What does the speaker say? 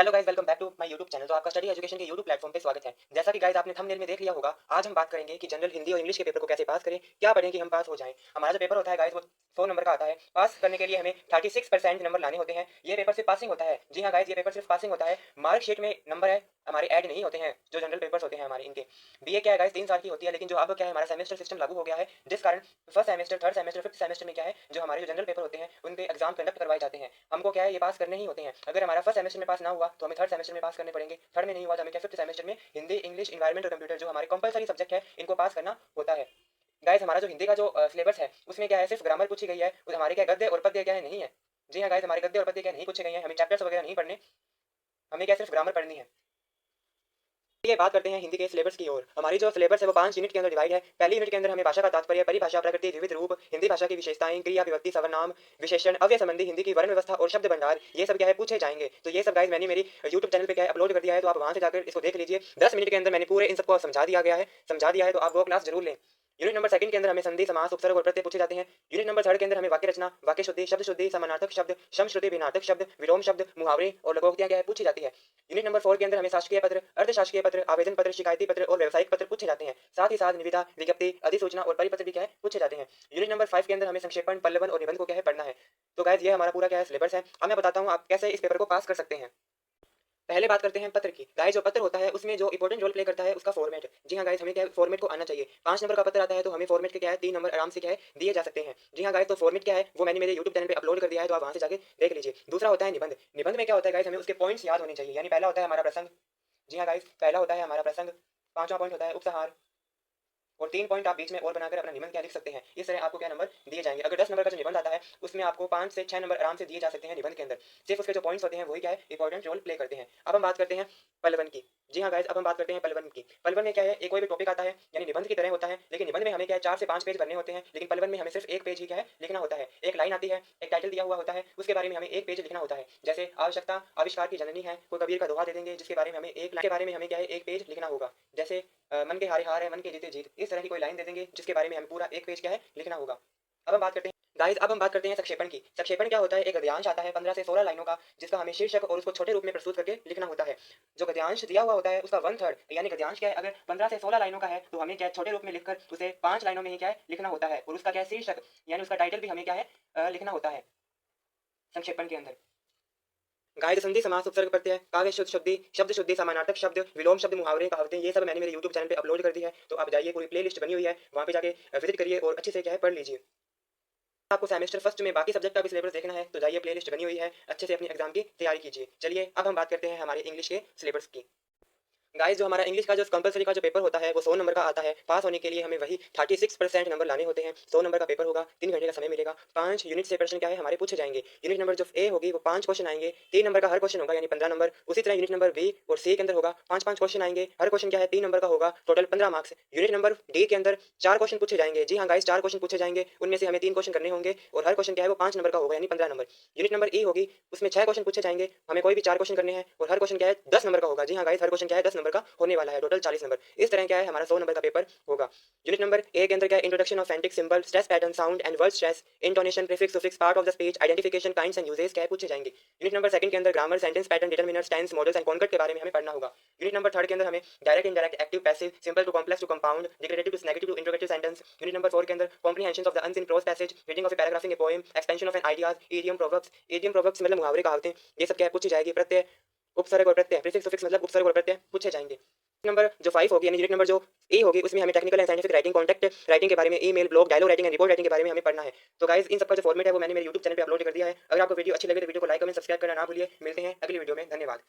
Hello guys, welcome back to my YouTube channel. तो आपका study education के YouTube platform पे स्वागत है। जैसा कि गाइस आपने थंबनेल में देख लिया होगा, आज हम बात करेंगे कि जनरल हिंदी और इंग्लिश के पेपर को कैसे पास करें, क्या पढ़ें कि हम पास हो जाएं। हमारा जो पेपर होता है गाइस वो 100 नंबर का आता है। पास करने के लिए हमें 36% नंबर लाने होते हैं। ये पेपर सिर्फ पासिंग होता है। जी हाँ गाइस, ये पेपर सिर्फ पासिंग होता है। मार्कशीट में नंबर है हमारे ऐड नहीं होते हैं। जो जनरल पेपर्स होते हैं हमारे, इनके बीए क्या है गाइस 3 साल की होती है, लेकिन जो अब क्या है हमारा सेमेस्टर सिस्टम लागू हो गया है, जिस कारण first semester, third semester, fifth semester में क्या है जो हमारे जो जनरल पेपर होते हैं उनके एग्जाम कंडक्ट करवाए जाते हैं। हमको क्या है ये पास करने ही होते हैं। अगर हमारा फर्स्ट सेमेस्टर में पास ना हुआ तो हमें थर्ड सेमेस्टर में पास करने पड़ेंगे। थर्ड में नहीं हुआ तो हमें क्या फिफ्थ सेमेस्टर में हिंदी, इंग्लिश, इन्वायरमेंट और कंप्यूटर जो हमारे कंपलसरी सब्जेक्ट है इनको पास करना होता है। गाइस हमारा जो हिंदी का जो सिलेबस है उसमें क्या है सिर्फ ग्रामर पूछी गई है। और हमारे क्या गद्य और पद्य क्या है नहीं है। जी हाँ गाइस, हमारे गद्य और पद्य क्या नहीं पूछे गए हैं। हमें चैप्टर्स वगैरह नहीं पढ़ने, हमें क्या सिर्फ ग्रामर पढ़नी है। ये बात करते हैं हिंदी के सिलेबस की ओर। हमारी जो सिलेबस है वो 5 यूनिट के अंदर डिवाइड है। पहली यूनिट के अंदर हमें भाषा का तात्पर्य, परिभाषा, प्रकृति, विविध रूप, हिंदी भाषा की विशेषताएं, क्रिया, विभक्ति, सर्वनाम, विशेषण, अव्यय संबंधी हिंदी की वर्ण व्यवस्था और शब्द भंडार, ये सब क्या है पूछे जाएंगे। तो ये सब गाइस मैंने मेरी यूट्यूब चैनल पे क्या है अपलोड कर दिया है, तो आप वहां से जाकर इसको देख लीजिए। 10 मिनट के अंदर मैंने पूरे इन सबको समझा दिया है, तो आप वो क्लास जरूर लें। यूनिट नंबर सेकंड के अंदर हमें संधि, समास, उपसर्ग और प्रत्यय पूछे जाते हैं। यूनिट नंबर थर्ड के अंदर हमें वाक्य रचना, वाक्य शुद्धि, शब्द शुद्धि, समानार्थक शब्द, सम श्रुति भिन्नार्थक शब्द, विलोम शब्द, मुहावरे और लघुक्तियां क्या है पूछी जाती है। यूनिट नंबर 4 के अंदर हमें शासकीय पत्र, अर्धशासकीय पत्र, आवेदन पत्र, शिकायती पत्र और व्यावसायिक पत्र पूछे जाते हैं। साथ ही साथ निविदा, विज्ञप्ति, अधिसूचना और परिपत्र भी क्या है पूछे जाते हैं। यूनिट नंबर 5 के अंदर हमें संक्षेपण, पल्लवन और निबंध को क्या है पढ़ना है। तो गाइस ये हमारा पूरा क्या है सिलेबस है। अब मैं बताता हूँ आप कैसे इस पेपर को पास कर सकते हैं। पहले बात करते हैं पत्र की। गाइस जो पत्र होता है उसमें जो इंपॉर्टेंट रोल प्ले करता है उसका फॉर्मेट। जी हाँ गाइस, हमें क्या है फॉर्मेट को आना चाहिए। 5 नंबर का पत्र आता है तो हमें फॉर्मेट के क्या है 3 नंबर आराम से क्या है दिए जा सकते हैं। जी हाँ गाइस, तो फॉर्मेट क्या है वो मैंने मेरे यूट्यूब चैनल पे अपलोड कर दिया है, तो आप वहां से जाके देख लीजिए। दूसरा होता है निबंध। निबंध में क्या होता है गाइस, हमें उसके पॉइंट्स याद होने चाहिए। यानी पहला होता है हमारा प्रसंग। जी हाँ गाइस, पहला होता है हमारा प्रसंग। पांचवा पॉइंट होता है उपसहार। और 3 पॉइंट आप बीच में और बनाकर अपना निबंध क्या लिख सकते हैं। इस तरह आपको क्या नंबर दिए जाएंगे। अगर 10 नंबर का जो निबंध आता है उसमें आपको 5 से 6 नंबर आराम से दिए जा सकते हैं निबंध के अंदर। सिर्फ उसके जो पॉइंट्स होते हैं वही क्या है इंपॉर्टेंट रोल प्ले करते हैं। अब हम बात करते हैं पलवन की। जी हाँ गाइस, अब हम बात करते हैं पलवन की। पलवन में क्या है एक कोई भी टॉपिक आता है यानी निबंध की तरह होता है, लेकिन निबंध में हमें क्या है 4 से 5 पेज भरने होते हैं, लेकिन पलवन में हमें सिर्फ एक पेज ही क्या है लिखना होता है। एक लाइन आती है, एक टाइटल दिया हुआ होता है, उसके बारे में हमें एक पेज लिखना होता है। जैसे आवश्यकता आविष्कार की जननी है, कोई कबीर का दोहा दे देंगे जिसके बारे में हमें एक लाइन के बारे में हमें क्या है एक पेज लिखना होगा। जैसे मन के हारे हार है, मन के जीते जीत, इस तरह की कोई लाइन दे देंगे जिसके बारे में हमें पूरा एक पेज क्या है लिखना होगा। अब हम बात करते हैं गाइस, अब हम बात करते हैं संक्षेपण की। संक्षेपण क्या होता है, एक गद्यांश आता है 15 से 16 लाइनों का, जिसका हमें शीर्षक और उसको छोटे रूप में प्रस्तुत करके लिखना होता है। जो गद्यांश दिया हुआ होता है उसका 1/3 यानी गद्यांश क्या है अगर 15 से 16 लाइनों का है तो हमें क्या है छोटे रूप में लिखकर उसे 5 लाइनों में ही क्या है लिखना होता है। और उसका क्या है शीर्षक यानी उसका टाइटल भी हमें क्या है लिखना होता है संक्षेपण के अंदर। गाइड संधि, समास, उपसर्ग, प्रत्यय, काव्य शुद्ध शुद्धि, शब्द शुद्धि, समानार्थक शब्द, विलोम शब्द, मुहावरे, कहावतें, ये सब मैंने मेरे यूट्यूब चैनल पे अपलोड कर दी है, तो आप जाइए पूरी प्लेलिस्ट बनी हुई है वहाँ पे जाके विजिट करिए और अच्छे से क्या है पढ़ लीजिए। आपको सेमेस्टर फर्स्ट में बाकी सब्जेक्ट का भी सिलेबस देखना है तो जाइए प्लेलिस्ट बनी हुई है, अच्छे से अपनी एग्जाम की तैयारी कीजिए। चलिए अब हम बात करते हैं हमारे इंग्लिश के सिलेबस की। गाइस जो हमारा इंग्लिश का जो कंपलसरी का जो पेपर होता है वो 100 नंबर का आता है। पास होने के लिए हमें वही 36% नंबर लाने होते हैं। 100 नंबर का पेपर होगा, 3 घंटे का समय मिलेगा। 5 यूनिट से प्रश्न क्या है हमारे पूछे जाएंगे। यूनिट नंबर जो ए होगी वो 5 क्वेश्चन आएंगे। 3 नंबर का हर क्वेश्चन होगा यानी 15 नंबर। उसी तरह यूनिट नंबर बी और सी के अंदर होगा 5-5 क्वेश्चन आएंगे। हर क्वेश्चन क्या है 3 नंबर का होगा, total 15 marks. Unit number D के अंदर 4 क्वेश्चन पूछे जाएंगे। जी हाँ गाइस, 4 क्वेश्चन पूछे जाएंगे, उनमें से हमें 3 क्वेश्चन करने होंगे और हर क्वेश्चन क्या है वो 5 नंबर का होगा यानी 15 नंबर। यूनिट नंबर ई होगी, उसमें 6 क्वेश्चन पूछे जाएंगे, हमें कोई भी 4 क्वेश्चन करने हैं और हर क्वेश्चन क्या है 10 नंबर का होगा। जी हाँ गाइस, हर क्वेश्चन क्या है 10 नंबर का होने वाला है, टोटल 40 नंबर। इस तरह क्या है हमारा 100 नंबर का पेपर होगा। यूनिट नंबर ए के अंदर क्या है introduction of sentic symbol, stress pattern, sound and word stress, intonation, prefix, suffix, part of the speech, identification, kinds and uses क्या है पूछे जाएंगे। यूनिट नंबर सेकंड के अंदर grammar, sentence pattern, determiners, tense, modals and concord के बारे में हमें पढ़ना होगा। यूनिट नंबर थर्ड के अंदर हमें direct, indirect, active, passive, simple to complex to compound, declarative to negative to interrogative sentence. Unit number 4 के अंदर comprehension of the unseen prose passage, reading of a paragraph in a poem, expansion of an ideas, idiom proverbs मतलब मुहावरे कहावतें, ये सब क्या है पूछी जाएगी। प्रत्यय, उपसर्ग और प्रत्यय, प्रीफिक्स सुफिक्स मतलब उपसर्ग और प्रत्यय पूछे जाएंगे। नंबर जो 5 होगी यानी यूनिट नंबर जो ए होगी उसमें हमें technical and scientific writing, contact writing के बारे में, email, blog, dialogue writing and report writing के बारे में हमें पढ़ना है। तो गाइस इन सबका जो फॉर्मेट है वो मैंने मेरे यूट्यूब चैनल पे अपलोड कर दिया है। अगर आपको वीडियो अच्छी लगे तो वीडियो को लाइक कमेंट सब्सक्राइब करना ना भूलिए। मिलते हैं अगली वीडियो में, धन्यवाद।